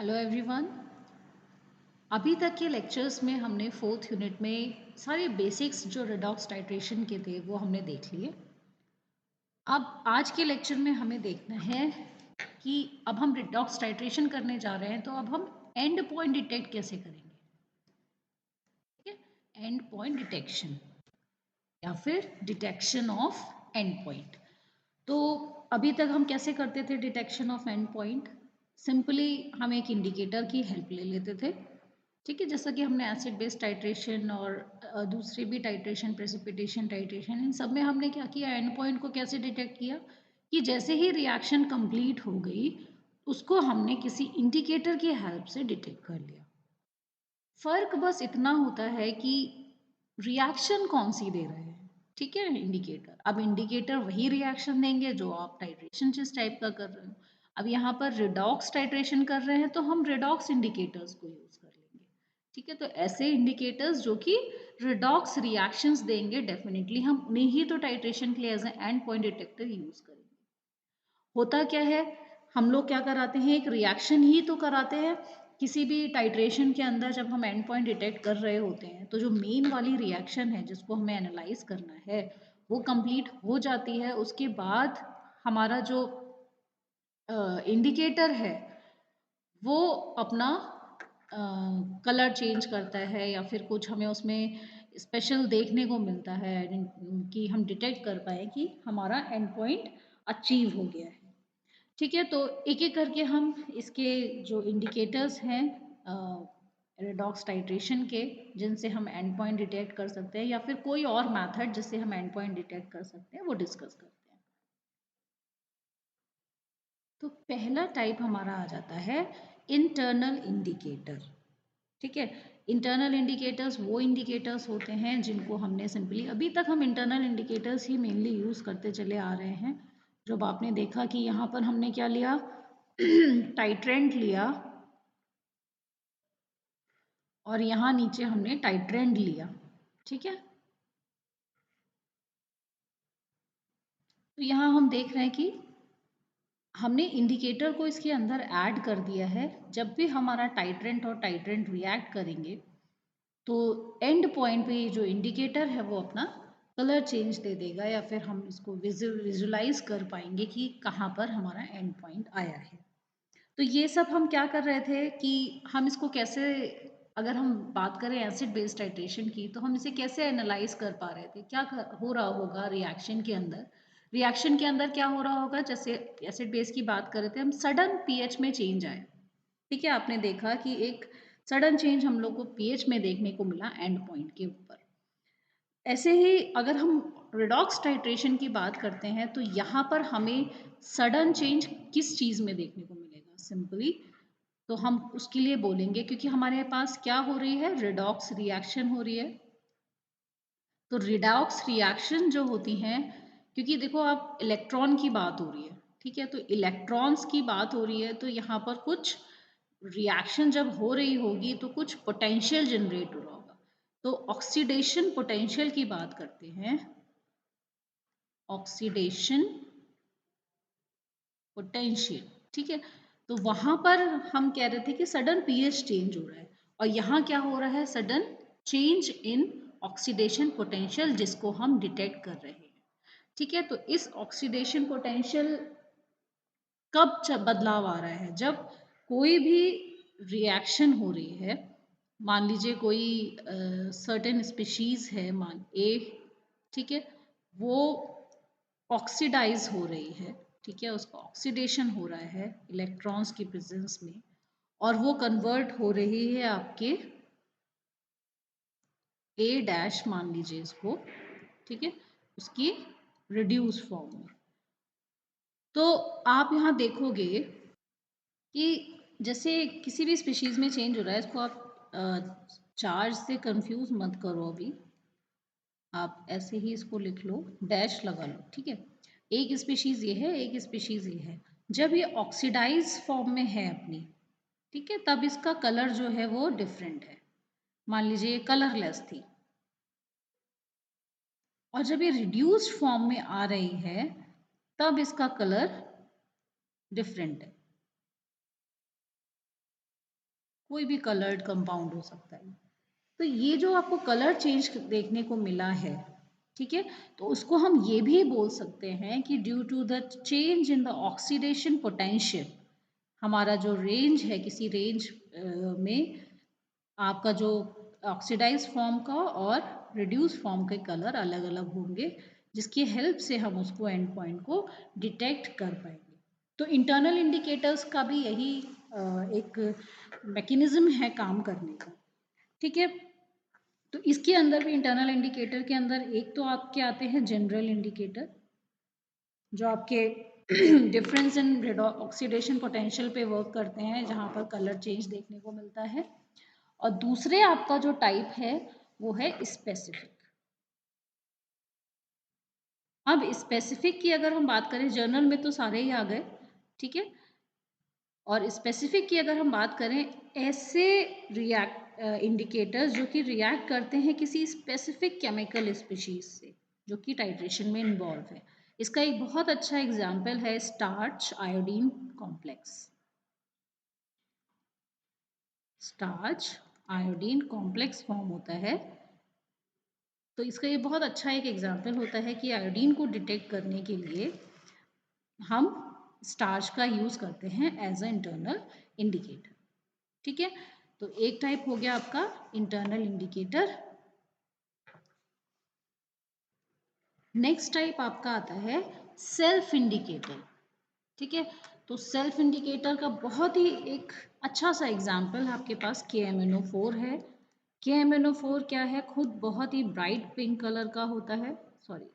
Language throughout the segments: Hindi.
Hello everyone. अभी तक के लेक्चर्स में हमने फोर्थ यूनिट में सारे बेसिक्स जो रेडॉक्स टाइट्रेशन के थे वो हमने देख लिए। अब आज के लेक्चर में हमें देखना है कि अब हम रेडॉक्स टाइट्रेशन करने जा रहे हैं, तो अब हम एंड पॉइंट डिटेक्ट कैसे करेंगे। ठीक है, एंड पॉइंट डिटेक्शन या फिर डिटेक्शन ऑफ एंड पॉइंट। तो अभी तक हम कैसे करते थे detection of and point? Simply हम एक इंडिकेटर की हेल्प ले लेते थे। ठीक है, जैसा कि हमने एसिड बेस टाइट्रेशन और दूसरे भी टाइट्रेशन, प्रेसिपिटेशन टाइट्रेशन, इन सब में हमने क्या किया, एंड पॉइंट को कैसे डिटेक्ट किया कि जैसे ही रिएक्शन कंप्लीट हो गई उसको हमने किसी इंडिकेटर की हेल्प से डिटेक्ट कर लिया। फर्क बस इतना होता है कि रिएक्शन कौन सी दे रहे हैं। ठीक है, इंडिकेटर, अब इंडिकेटर वही रिएक्शन देंगे जो आप टाइट्रेशन जिस टाइप का कर रहे हो। अब यहाँ पर रिडॉक्स टाइट्रेशन कर रहे हैं तो हम रिडॉक्स इंडिकेटर्स को यूज कर लेंगे। ठीक है, तो ऐसे इंडिकेटर्स जो कि रिडॉक्स रिएक्शंस देंगे, डेफिनेटली हम उन्हें ही तो टाइट्रेशन के लिए as end point detector use करेंगे। होता क्या है, हम लोग क्या कराते हैं, एक रिएक्शन ही तो कराते हैं। किसी भी टाइट्रेशन के अंदर जब हम एंड पॉइंट डिटेक्ट कर रहे होते हैं तो जो मेन वाली रिएक्शन है जिसको हमें एनालाइज करना है वो कंप्लीट हो जाती है। उसके बाद हमारा जो इंडिकेटर है वो अपना कलर चेंज करता है या फिर कुछ हमें उसमें स्पेशल देखने को मिलता है कि हम डिटेक्ट कर पाए कि हमारा एंड पॉइंट अचीव हो गया है। ठीक है, तो एक एक करके हम इसके जो इंडिकेटर्स हैं रेडॉक्स टाइट्रेशन के, जिनसे हम एंड पॉइंट डिटेक्ट कर सकते हैं या फिर कोई और मेथड जिससे हम एंड पॉइंट डिटेक्ट कर सकते हैं, वो डिस्कस करते हैं। तो पहला टाइप हमारा आ जाता है इंटरनल इंडिकेटर। ठीक है, इंटरनल इंडिकेटर्स वो इंडिकेटर्स होते हैं जिनको हमने सिंपली, अभी तक हम इंटरनल इंडिकेटर्स ही मेनली यूज करते चले आ रहे हैं। जब आपने देखा कि यहाँ पर हमने क्या लिया, टाइट्रेंट लिया और यहाँ नीचे हमने टाइट्रेंड लिया। ठीक है, तो यहाँ हम देख रहे हैं कि हमने इंडिकेटर को इसके अंदर ऐड कर दिया है। जब भी हमारा टाइट्रेंट और टाइट्रेंट रिएक्ट करेंगे तो एंड पॉइंट पे जो इंडिकेटर है वो अपना कलर चेंज दे देगा या फिर हम इसको विजुलाइज कर पाएंगे कि कहाँ पर हमारा एंड पॉइंट आया है। तो ये सब हम क्या कर रहे थे कि हम इसको कैसे, अगर हम बात करें एसिड बेस्ड टाइट्रेशन की, तो हम इसे कैसे एनालाइज कर पा रहे थे, हो रहा होगा रिएक्शन के अंदर। रिएक्शन के अंदर क्या हो रहा होगा, जैसे एसिड बेस की बात कर रहे थे हम, सडन पीएच में चेंज आए। ठीक है, आपने देखा कि एक सडन चेंज हम लोग को पीएच में देखने को मिला एंड पॉइंट के ऊपर। ऐसे ही अगर हम रिडॉक्स टाइट्रेशन की बात करते हैं तो यहाँ पर हमें सडन चेंज किस चीज़ में देखने को मिलेगा, सिंपली तो हम उसके लिए बोलेंगे, क्योंकि हमारे पास क्या हो रही है, रिडॉक्स रिएक्शन हो रही है। तो रिडॉक्स रिएक्शन जो होती हैं, क्योंकि देखो आप इलेक्ट्रॉन की बात हो रही है, ठीक है, तो इलेक्ट्रॉन्स की बात हो रही है, तो यहाँ पर कुछ रिएक्शन जब हो रही होगी तो कुछ पोटेंशियल जनरेट हो रहा होगा। तो ऑक्सीडेशन पोटेंशियल की बात करते हैं, ऑक्सीडेशन पोटेंशियल। ठीक है, तो वहां पर हम कह रहे थे कि सडन पीएच चेंज हो रहा है और यहाँ क्या हो रहा है, sudden change in oxidation potential, जिसको हम डिटेक्ट कर रहे हैं। ठीक है, तो इस ऑक्सीडेशन पोटेंशियल कब बदलाव आ रहा है, जब कोई भी रिएक्शन हो रही है। मान लीजिए कोई सर्टेन स्पीशीज है, मान ए, ठीक है, वो ऑक्सीडाइज हो रही है। ठीक है, उसका ऑक्सीडेशन हो रहा है इलेक्ट्रॉन्स की प्रेजेंस में और वो कन्वर्ट हो रही है आपके ए डैश, मान लीजिए इसको, ठीक है, उसकी रिड्यूस फॉर्म में। तो आप यहाँ देखोगे कि जैसे किसी भी स्पीशीज में चेंज हो रहा है, इसको आप चार्ज से कंफ्यूज मत करो अभी, आप ऐसे ही इसको लिख लो, डैश लगा लो। ठीक है, एक स्पीशीज ये है, एक स्पीशीज ये है। जब ये ऑक्सीडाइज फॉर्म में है अपनी, ठीक है, तब इसका कलर जो है वो डिफरेंट है। मान लीजिए ये कलरलेस थी और जब ये रिड्यूस्ड फॉर्म में आ रही है तब इसका कलर डिफरेंट है। कोई भी कलर्ड कंपाउंड हो सकता है। तो ये जो आपको कलर चेंज देखने को मिला है, ठीक है, तो उसको हम ये भी बोल सकते हैं कि due to the change in the oxidation potential, हमारा जो रेंज है, किसी रेंज में आपका जो ऑक्सीडाइज फॉर्म का और रिड्यूस फॉर्म के कलर अलग अलग होंगे, जिसकी हेल्प से हम उसको एंड पॉइंट को डिटेक्ट कर पाएंगे। तो इंटरनल इंडिकेटर्स का भी यही एक मैकेनिज्म है काम करने का, ठीक है। तो इसके अंदर भी इंटरनल इंडिकेटर के अंदर एक तो आपके आते हैं जनरल इंडिकेटर, जो आपके डिफरेंस इन ऑक्सीडेशन पोटेंशियल पे वर्क करते हैं, जहाँ पर कलर चेंज देखने को मिलता है। और दूसरे आपका जो टाइप है वो है स्पेसिफिक। अब स्पेसिफिक की अगर हम बात करें, जर्नल में तो सारे ही आ गए, ठीक है, और स्पेसिफिक की अगर हम बात करें, ऐसे रिएक्ट इंडिकेटर्स जो कि रिएक्ट करते हैं किसी स्पेसिफिक केमिकल स्पीशीज से जो कि टाइट्रेशन में इन्वॉल्व है। इसका एक बहुत अच्छा एग्जाम्पल है starch iodine complex. Starch iodine complex form होता है, तो इसका ये बहुत अच्छा एक एग्जाम्पल होता है कि आयोडीन को डिटेक्ट करने के लिए हम स्टार्च का यूज़ करते हैं एज अ इंटरनल इंडिकेटर, ठीक है। तो एक टाइप हो गया आपका इंटरनल इंडिकेटर। नेक्स्ट टाइप आपका आता है सेल्फ इंडिकेटर, ठीक है। तो सेल्फ इंडिकेटर का बहुत ही एक अच्छा सा एग्जाम्पल आपके पास KMnO4 है। KMnO4 क्या है, खुद बहुत ही ब्राइट पिंक कलर का होता है, सॉरी,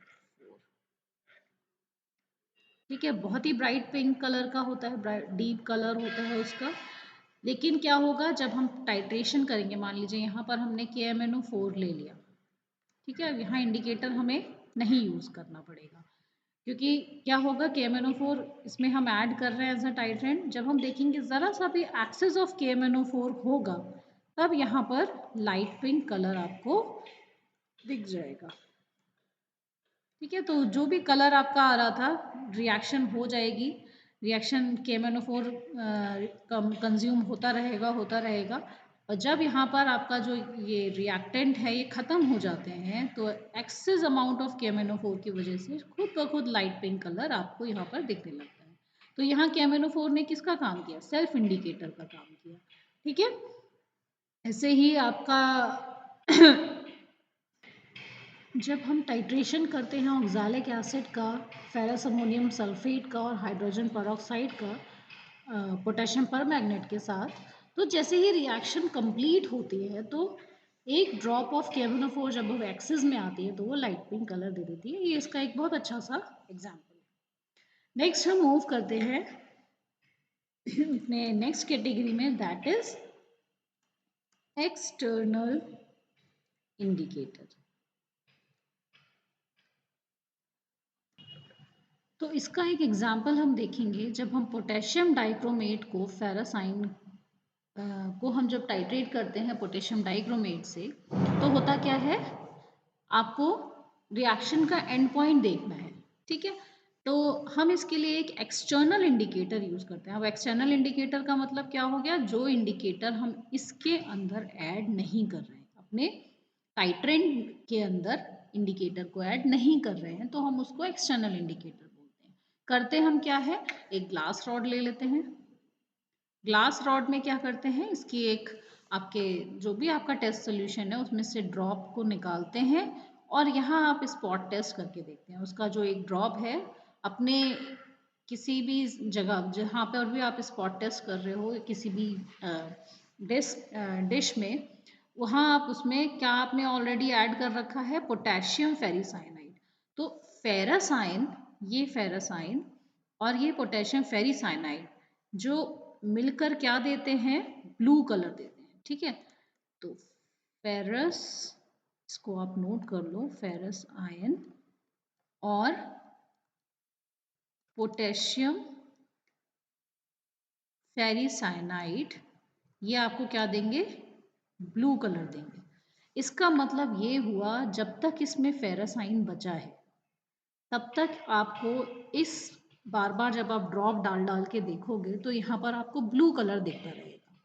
ठीक है, बहुत ही ब्राइट पिंक कलर का होता है, डीप कलर होता है उसका। लेकिन क्या होगा जब हम टाइट्रेशन करेंगे, मान लीजिए यहाँ पर हमने KMnO4 ले लिया, ठीक है, अब यहाँ इंडिकेटर हमें नहीं यूज़ करना पड़ेगा, क्योंकि क्या होगा KMnO4 इसमें हम ऐड कर रहे हैं एज अ टाइट्रेंट। जब हम देखेंगे ज़रा सा भी एक्सेस ऑफ KMnO4 होगा, तब यहाँ पर लाइट पिंक कलर आपको दिख जाएगा, ठीक है। तो जो भी कलर आपका आ रहा था, रिएक्शन हो जाएगी, रिएक्शन KMnO4 कंज्यूम होता रहेगा। और जब यहाँ पर आपका जो ये रिएक्टेंट है ये ख़त्म हो जाते हैं, तो एक्सेस अमाउंट ऑफ KMnO4 की वजह से खुद ब खुद लाइट पिंक कलर आपको यहाँ पर दिखने लगता है। तो यहाँ KMnO4 ने किसका काम किया, सेल्फ इंडिकेटर का काम किया, ठीक है। ऐसे ही आपका जब हम टाइट्रेशन करते हैं ऑक्सैलिक एसिड का, फेरस अमोनियम सल्फेट का और हाइड्रोजन पेरोक्साइड का पोटेशियम परमैंगनेट के साथ, तो जैसे ही रिएक्शन कंप्लीट होती है तो एक ड्रॉप ऑफ KMnO4 जब वो एक्सेस में आती है तो वो लाइट पिंक कलर दे देती है। ये इसका एक बहुत अच्छा सा एग्जाम्पल है। नेक्स्ट हम मूव करते हैं अपने नेक्स्ट कैटेगरी में, दैट इज एक्सटर्नल इंडिकेटर। तो इसका एक एग्जाम्पल हम देखेंगे, जब हम पोटेशियम डाइक्रोमेट को फेरस आयन को हम जब टाइट्रेट करते हैं पोटेशियम डाइक्रोमेट से, तो होता क्या है, आपको रिएक्शन का एंड पॉइंट देखना है, ठीक है। तो हम इसके लिए एक एक्सटर्नल इंडिकेटर यूज करते हैं। अब एक्सटर्नल इंडिकेटर का मतलब क्या हो गया, जो इंडिकेटर हम इसके अंदर ऐड नहीं कर रहे हैं, अपने टाइट्रेंट के अंदर इंडिकेटर को ऐड नहीं कर रहे हैं, तो हम उसको एक्सटर्नल इंडिकेटर बोलते हैं। करते हम क्या है, एक ग्लास रॉड ले लेते हैं। ग्लास रॉड में क्या करते हैं, इसकी एक आपके जो भी आपका टेस्ट सोल्यूशन है उसमें से ड्रॉप को निकालते हैं, और यहाँ आप स्पॉट टेस्ट करके देखते हैं। उसका जो एक ड्रॉप है, अपने किसी भी जगह जहाँ पर भी आप स्पॉट टेस्ट कर रहे हो, किसी भी डिश में, वहाँ आप उसमें क्या आपने ऑलरेडी ऐड कर रखा है, पोटेशियम फेरिसाइनाइड। तो फेरस आयन, ये फेरस आयन और ये पोटेशियम फेरिसाइनाइड जो मिलकर क्या देते हैं, ब्लू कलर देते हैं, ठीक है। तो फेरस, इसको आप नोट कर लो, फेरस आयन और पोटेशियम फेरिसाइनाइड, ये आपको क्या देंगे, ब्लू कलर देंगे। इसका मतलब ये हुआ, जब तक इसमें फेरस आयन बचा है तब तक आपको इस बार बार जब आप ड्रॉप डाल डाल के देखोगे तो यहाँ पर आपको ब्लू कलर दिखता रहेगा।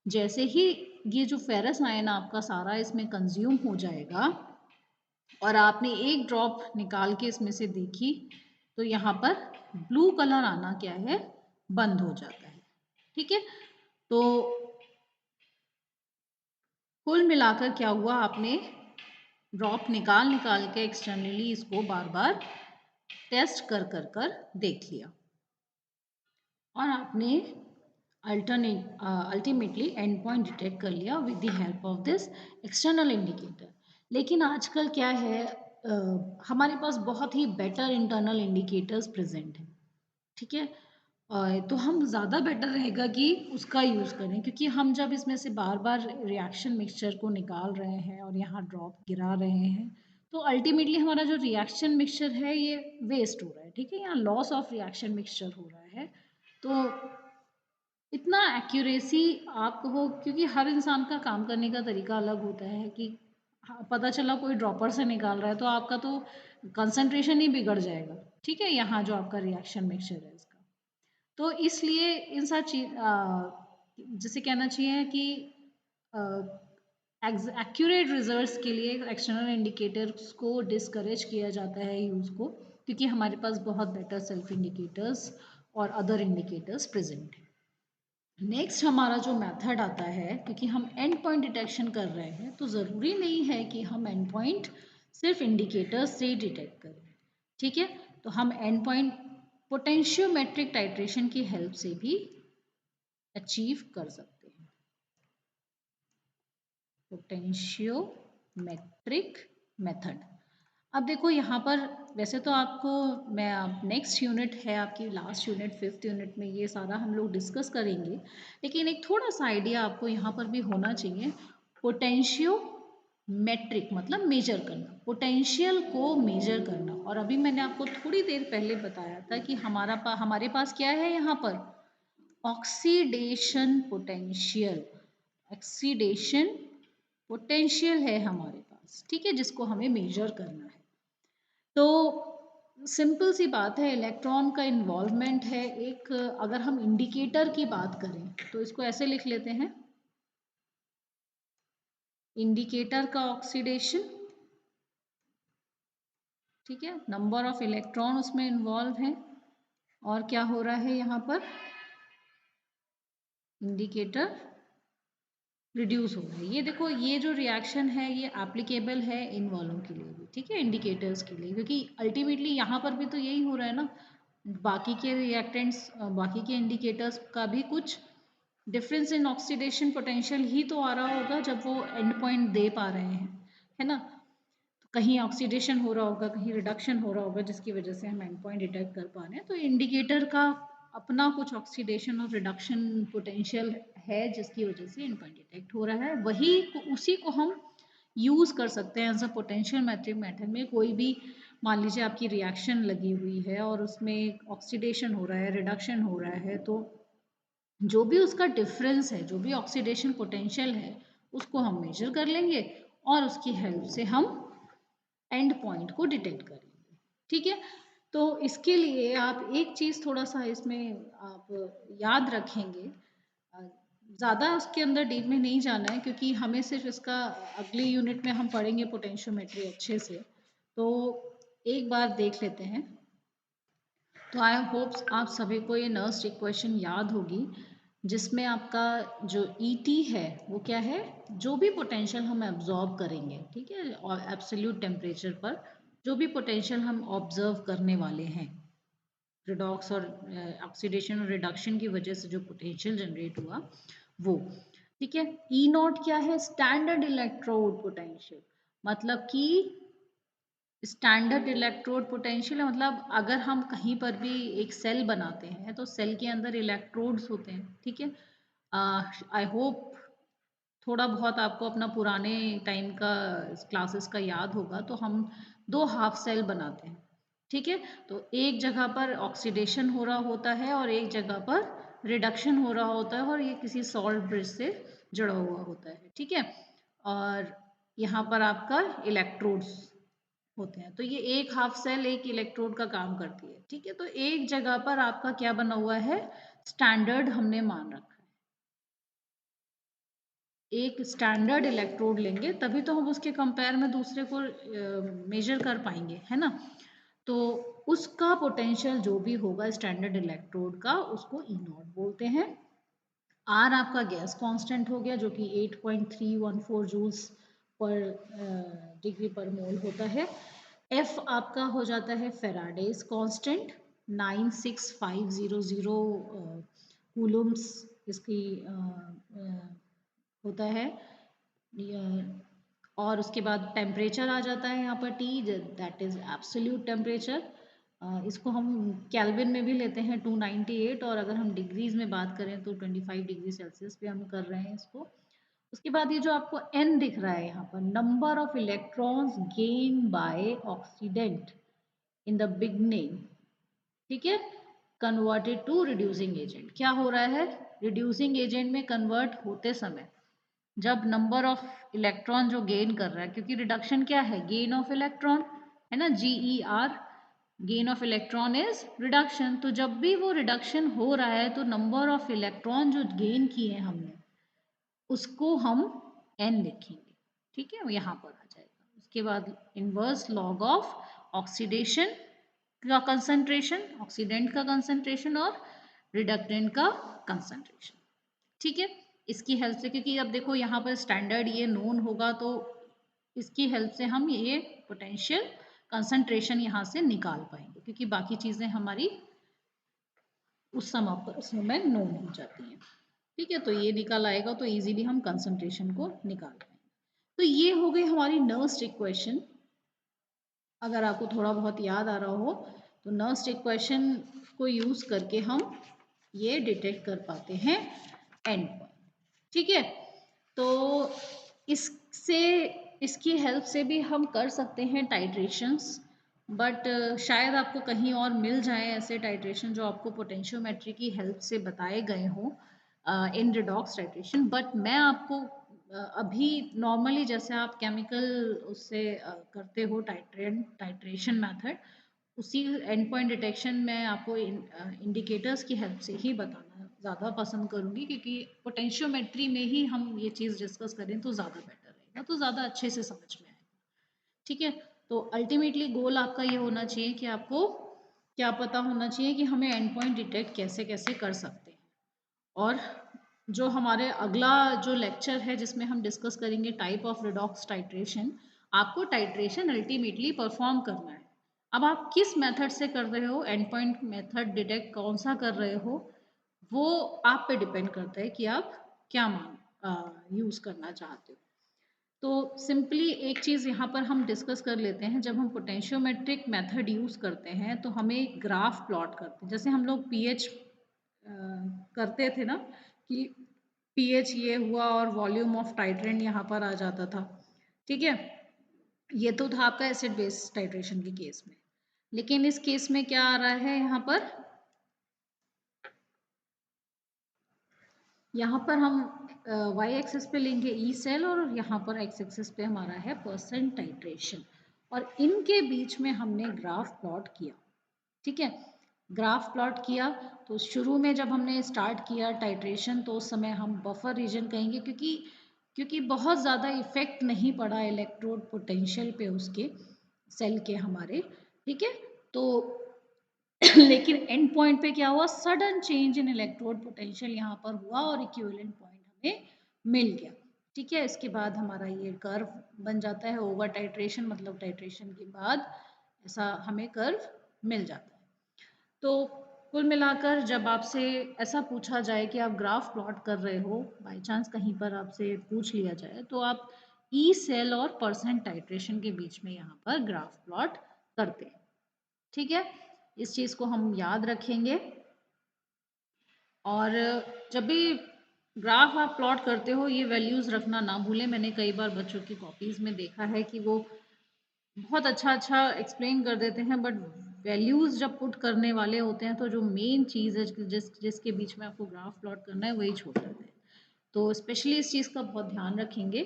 जैसे ही ये जो फेरस आयन आपका सारा इसमें कंज्यूम हो जाएगा और आपने एक ड्रॉप निकाल के इसमें से देखी, तो यहाँ पर ब्लू कलर आना क्या है, बंद हो जाता है। ठीक है, तो कुल मिलाकर क्या हुआ, आपने ड्रॉप निकाल निकाल के एक्सटर्नली इसको बार बार टेस्ट कर कर कर देख लिया और आपने अल्टीमेटली एंड पॉइंट डिटेक्ट कर लिया with the help of this external indicator. लेकिन आजकल क्या है, हमारे पास बहुत ही बेटर इंटरनल इंडिकेटर्स प्रेजेंट हैं। ठीक है, तो हम ज़्यादा बेटर रहेगा कि उसका यूज़ करें, क्योंकि हम जब इसमें से बार बार रिएक्शन मिक्सचर को निकाल रहे हैं और यहाँ ड्रॉप गिरा रहे हैं, तो अल्टीमेटली हमारा जो रिएक्शन मिक्सचर है ये वेस्ट हो रहा है। ठीक है, यहाँ लॉस ऑफ रिएक्शन मिक्सचर हो रहा है। तो इतना एक्यूरेसी आप कहो, क्योंकि हर इंसान का काम करने का तरीका अलग होता है कि पता चला कोई ड्रॉपर से निकाल रहा है तो आपका तो कंसंट्रेशन ही बिगड़ जाएगा। ठीक है, यहाँ जो आपका रिएक्शन मिक्सचर है इसका, तो इसलिए इन सब चीज जैसे कहना चाहिए कि एक्यूरेट रिजल्ट्स के लिए एक्सटर्नल इंडिकेटर्स को डिस्करेज किया जाता है यूज़ को, क्योंकि हमारे पास बहुत बेटर सेल्फ इंडिकेटर्स और अदर इंडिकेटर्स प्रेजेंट हैं। नेक्स्ट हमारा जो मेथड आता है, क्योंकि हम एंड पॉइंट डिटेक्शन कर रहे हैं तो ज़रूरी नहीं है कि हम एंड पॉइंट सिर्फ इंडिकेटर्स से ही डिटेक्ट करें। ठीक है, तो हम एंड पॉइंट पोटेंशियोमेट्रिक टाइट्रेशन की हेल्प से भी अचीव कर सकते हैं। Potentiometric method. अब देखो यहाँ पर, वैसे तो आपको मैं नेक्स्ट यूनिट है आपकी लास्ट यूनिट 5th यूनिट में ये सारा हम लोग डिस्कस करेंगे, लेकिन एक थोड़ा सा आइडिया आपको यहाँ पर भी होना चाहिए। पोटेंशियोमेट्रिक मतलब मेजर करना, पोटेंशियल को मेजर करना। और अभी मैंने आपको थोड़ी देर पहले बताया था कि हमारे पास क्या है यहाँ पर, ऑक्सीडेशन पोटेंशियल। ऑक्सीडेशन पोटेंशियल है हमारे पास, ठीक है, जिसको हमें मेजर करना है। तो सिंपल सी बात है, इलेक्ट्रॉन का इन्वॉल्वमेंट है एक। अगर हम इंडिकेटर की बात करें तो इसको ऐसे लिख लेते हैं, इंडिकेटर का ऑक्सीडेशन। ठीक है, नंबर ऑफ इलेक्ट्रॉन उसमें इन्वॉल्व है और क्या हो रहा है यहाँ पर, इंडिकेटर रिड्यूस हो रहा है। ये देखो, ये जो रिएक्शन है ये एप्लीकेबल है इन वालों के लिए भी, ठीक है, इंडिकेटर्स के लिए, क्योंकि अल्टीमेटली यहाँ पर भी तो यही हो रहा है ना। बाकी के रिएक्टेंट्स, बाकी के इंडिकेटर्स का भी कुछ डिफरेंस इन ऑक्सीडेशन पोटेंशियल ही तो आ रहा होगा जब वो एंड पॉइंट दे पा रहे हैं, है ना। तो कहीं ऑक्सीडेशन हो रहा होगा, कहीं रिडक्शन हो रहा होगा, जिसकी वजह से हम एंड पॉइंट डिटेक्ट कर पा रहे हैं। तो इंडिकेटर का अपना कुछ ऑक्सीडेशन और रिडक्शन पोटेंशियल है, जिसकी वजह से एंड पॉइंट डिटेक्ट हो रहा है। उसी को हम यूज़ कर सकते हैं as a potentiometric method में। कोई भी, मान लीजिए आपकी रिएक्शन लगी हुई है और उसमें ऑक्सीडेशन हो रहा है, रिडक्शन हो रहा है, तो जो भी उसका डिफरेंस है, जो भी ऑक्सीडेशन पोटेंशियल है, उसको हम मेजर कर लेंगे और उसकी हेल्प से हम एंड पॉइंट को डिटेक्ट करेंगे। ठीक है, तो इसके लिए आप एक चीज़ थोड़ा सा इसमें आप याद रखेंगे, ज़्यादा उसके अंदर डीप में नहीं जाना है, क्योंकि हमें सिर्फ इसका अगली यूनिट में हम पढ़ेंगे पोटेंशियोमेट्री अच्छे से। तो एक बार देख लेते हैं। तो आई होप्स आप सभी को ये नर्स्ट इक्वेशन याद होगी, जिसमें आपका जो ईटी है वो क्या है, जो भी पोटेंशियल हम एब्जॉर्ब करेंगे, ठीक है, और एब्सोल्यूट टेम्परेचर पर जो भी पोटेंशियल हम ऑब्जर्व करने वाले हैं, रिडॉक्स और ऑक्सीडेशन और रिडक्शन की वजह से जो पोटेंशियल जनरेट हुआ वो, ठीक है। ई नॉट क्या है, स्टैंडर्ड इलेक्ट्रोड पोटेंशियल, मतलब कि स्टैंडर्ड इलेक्ट्रोड पोटेंशियल है, मतलब अगर हम कहीं पर भी एक सेल बनाते हैं तो सेल के अंदर इलेक्ट्रोड्स होते हैं, ठीक है। आई होप थोड़ा बहुत आपको अपना पुराने टाइम का क्लासेस का याद होगा। तो हम दो हाफ सेल बनाते हैं, ठीक है। तो एक जगह पर ऑक्सीडेशन हो रहा होता है और एक जगह पर रिडक्शन हो रहा होता है, और ये किसी सॉल्ट ब्रिज से जुड़ा हुआ होता है, ठीक है। और यहाँ पर आपका इलेक्ट्रोड्स होते हैं। तो ये एक हाफ सेल एक इलेक्ट्रोड का काम करती है, ठीक है। तो एक जगह पर आपका क्या बना हुआ है, स्टैंडर्ड हमने मान रखा है। एक स्टैंडर्ड इलेक्ट्रोड लेंगे तभी तो हम उसके कंपेयर में दूसरे को मेजर कर पाएंगे, है ना। तो उसका पोटेंशियल जो भी होगा स्टैंडर्ड इलेक्ट्रोड का, उसको ई नॉट बोलते हैं। आर आपका गैस कांस्टेंट हो गया जो कि 8.314 जूल्स पर डिग्री पर मोल होता है। एफ आपका हो जाता है फेराडेज कांस्टेंट 96500 कूलम्स इसकी होता है। और उसके बाद टेम्परेचर आ जाता है यहाँ पर T, that is absolute temperature. इसको हम केल्विन में भी लेते हैं 298, और अगर हम डिग्रीज में बात करें तो 25 डिग्री सेल्सियस पे हम कर रहे हैं इसको। उसके बाद ये जो आपको एन दिख रहा है यहाँ पर, number of electrons gain by oxidant in the beginning, ठीक है, कन्वर्टेड टू रिड्यूसिंग एजेंट। क्या हो रहा है, रिड्यूसिंग एजेंट में कन्वर्ट होते समय जब नंबर ऑफ इलेक्ट्रॉन जो गेन कर रहा है, क्योंकि रिडक्शन क्या है, गेन ऑफ इलेक्ट्रॉन, है ना, GER, gain of electron is reduction. तो जब भी वो रिडक्शन हो रहा है तो नंबर ऑफ इलेक्ट्रॉन जो गेन किए हैं हमने उसको हम n लिखेंगे, ठीक है, वो यहाँ पर आ जाएगा। उसके बाद इनवर्स लॉग ऑफ ऑक्सीडेशन का कंसंट्रेशन, ऑक्सीडेंट का कंसंट्रेशन और रिडक्टेंट का कंसंट्रेशन, ठीक है। इसकी हेल्प से, क्योंकि अब देखो यहाँ पर स्टैंडर्ड ये नोन होगा तो इसकी हेल्प से हम ये पोटेंशियल कंसंट्रेशन यहाँ से निकाल पाएंगे, क्योंकि बाकी चीज़ें हमारी उस समय नोन हो जाती हैं, ठीक है। तो ये निकल आएगा तो इजीली हम कंसंट्रेशन को निकाल पाएंगे। तो ये हो गई हमारी नर्स्ट इक्वेशन। अगर आपको थोड़ा बहुत याद आ रहा हो तो नर्स्ट इक्वेशन को यूज करके हम ये डिटेक्ट कर पाते हैं एंड पॉइंट, ठीक है। तो इससे, इसकी हेल्प से भी हम कर सकते हैं टाइट्रेशंस, बट शायद आपको कहीं और मिल जाए ऐसे टाइट्रेशन जो आपको पोटेंशियोमेट्री की हेल्प से बताए गए हों इन रिडॉक्स टाइट्रेशन। बट मैं आपको अभी नॉर्मली जैसे आप केमिकल उससे करते हो टाइट्रेशन मेथड, उसी एंड पॉइंट डिटेक्शन में आपको इंडिकेटर्स की हेल्प से ही बताना ज़्यादा पसंद करूँगी, क्योंकि पोटेंशियोमेट्री में ही हम ये चीज़ डिस्कस करें तो ज़्यादा बेटर रहेगा, तो ज़्यादा अच्छे से समझ में आएगा, ठीक है। तो अल्टीमेटली गोल आपका ये होना चाहिए कि आपको क्या पता होना चाहिए कि हमें एंड पॉइंट डिटेक्ट कैसे कैसे कर सकते हैं। और जो हमारे अगला जो लेक्चर है जिसमें हम डिस्कस करेंगे टाइप ऑफ रिडॉक्स टाइट्रेशन, आपको टाइट्रेशन अल्टीमेटली परफॉर्म करना है। अब आप किस मेथड से कर रहे हो, एंड पॉइंट मेथड डिटेक्ट कौन सा कर रहे हो, वो आप पे डिपेंड करता है कि आप क्या मान यूज़ करना चाहते हो। तो सिंपली एक चीज़ यहाँ पर हम डिस्कस कर लेते हैं, जब हम पोटेंशियोमेट्रिक मेथड यूज़ करते हैं तो हमें एक ग्राफ प्लॉट करते हैं, जैसे हम लोग पीएच करते थे ना, कि पीएच ये हुआ और वॉल्यूम ऑफ टाइट्रेंट यहाँ पर आ जाता था, ठीक है। ये तो था आपका एसिड बेस टाइट्रेशन के केस में, लेकिन इस केस में क्या आ रहा है यहाँ पर, यहाँ पर हम वाई एक्सिस पे लेंगे ई सेल और यहाँ पर एक्स एक्सिस पे हमारा है परसेंट टाइट्रेशन, और इनके बीच में हमने ग्राफ प्लॉट किया, ठीक है। ग्राफ प्लॉट किया तो शुरू में जब हमने स्टार्ट किया टाइट्रेशन तो उस समय हम बफर रीजन कहेंगे, क्योंकि बहुत ज़्यादा इफेक्ट नहीं पड़ा इलेक्ट्रोड पोटेंशियल पे उसके सेल के हमारे, ठीक है। तो लेकिन एंड पॉइंट पे क्या हुआ, sudden change in electrode potential यहाँ पर हुआ और इक्विवेलेंट पॉइंट हमें मिल गया, ठीक है। इसके बाद हमारा ये कर्व बन जाता है ओवर टाइट्रेशन, मतलब टाइट्रेशन के बाद ऐसा हमें कर्व मिल जाता है। तो कुल मिलाकर जब आपसे ऐसा पूछा जाए कि आप ग्राफ प्लॉट कर रहे हो, बाय चांस कहीं पर आपसे पूछ लिया जाए, तो आप ई सेल और परसेंट टाइट्रेशन के बीच में यहाँ पर ग्राफ प्लॉट करते हैं, ठीक है। इस चीज़ को हम याद रखेंगे। और जब भी ग्राफ आप प्लॉट करते हो ये वैल्यूज़ रखना ना भूलें। मैंने कई बार बच्चों की कॉपीज़ में देखा है कि वो बहुत अच्छा अच्छा एक्सप्लेन कर देते हैं, बट वैल्यूज़ जब पुट करने वाले होते हैं तो जो मेन चीज़ है जिसके बीच में आपको ग्राफ प्लॉट करना है वही छोड़ देते हैं। तो स्पेशली इस चीज़ का बहुत ध्यान रखेंगे,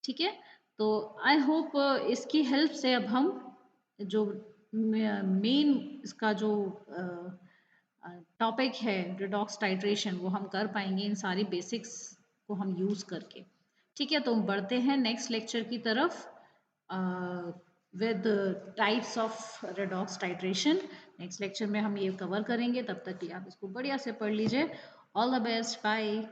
ठीक है। तो आई होप इसकी हेल्प से अब हम जो मेन इसका जो टॉपिक है रिडॉक्स टाइट्रेशन वो हम कर पाएंगे इन सारी बेसिक्स को हम यूज़ करके। ठीक है, तो हम बढ़ते हैं नेक्स्ट लेक्चर की तरफ with types of redox titration. Next lecture में हम ये कवर करेंगे, तब तक के लिए आप इसको बढ़िया से पढ़ लीजिए। All the best, bye.